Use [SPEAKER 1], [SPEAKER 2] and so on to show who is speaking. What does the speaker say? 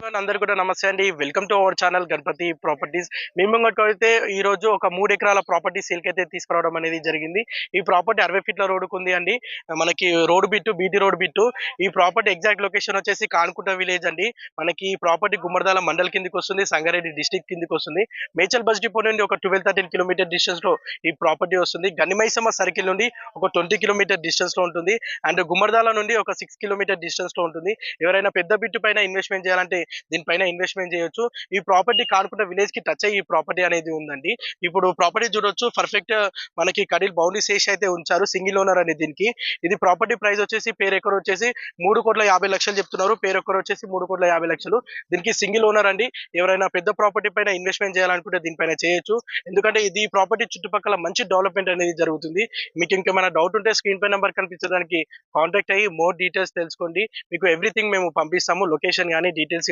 [SPEAKER 1] అందరు కూడా నమస్తే అండి. Welcome to our channel Ganapathi properties. మేము ముంగటైతే ఈ రోజు ఒక 3 ఎకరాల ప్రాపర్టీ సేల్ కి అయితే తీసుకురావడం అనేది జరిగింది. ఈ ప్రాపర్టీ 60 ఫీట్ల రోడ్డుకు ఉంది అండి. మనకి road bit BT road bit. ఈ ప్రాపర్టీ ఎగ్జాక్ట్ లొకేషన్ వచ్చేసి కాన్కుంట విలేజ్ అండి. మనకి ఈ ప్రాపర్టీ గుమ్మడిదల మండల్ కిందకి వస్తుంది, సంగారెడ్డి డిస్ట్రిక్ట్ కిందకి వస్తుంది. మేచల్ బస్ డిపో నుండి ఒక 12-13 కిలోమీటర్ డిస్టెన్స్ లో ఈ ప్రాపర్టీ వస్తుంది. గనిమైసమ్మ సర్కిల్ నుండి ఒక 20 కిలోమీటర్ డిస్టెన్స్ లో ఉంటుంది. అండ్ గుమ్మడిదల నుండి ఒక 6 కిలోమీటర్ డిస్టెన్స్ లో ఉంటుంది. ఎవరైనా పెద్ద బిట్టు పైన ఇన్వెస్ట్మెంట్ చేయాలంటే దీనిపైన ఇన్వెస్ట్మెంట్ చేయొచ్చు. ఈ ప్రాపర్టీ కానుకుంట విలేజ్ కి టచ్ అయ్యి ఈ ప్రాపర్టీ అనేది ఉందండి. ఇప్పుడు ప్రాపర్టీ చూడొచ్చు, పర్ఫెక్ట్ మనకి కడిల్ బౌండరీ చేసి అయితే ఉంచారు. సింగిల్ ఓనర్ అనేది దీనికి. ఇది ప్రాపర్టీ ప్రైస్ వచ్చేసి పేరు ఎకర్ వచ్చేసి 3,50,00,000 చెప్తున్నారు. పేరు ఎకర్ వచ్చేసి 3,50,00,000. దీనికి సింగిల్ ఓనర్ అండి. ఎవరైనా పెద్ద ప్రాపర్టీ పైన ఇన్వెస్ట్మెంట్ చేయాలనుకుంటే దీనిపైన చేయొచ్చు. ఎందుకంటే ఇది ప్రాపర్టీ చుట్టుపక్కల మంచి డెవలప్మెంట్ అనేది జరుగుతుంది. మీకు ఇంకేమైనా డౌట్ ఉంటే స్క్రీన్ పై నెంబర్ కనిపించడానికి కాంటాక్ట్ అయ్యి మోర్ డీటెయిల్స్ తెలుసుకోండి. మీకు ఎవ్రీథింగ్ మేము పంపిస్తాము, లొకేషన్ కానీ డీటెయిల్స్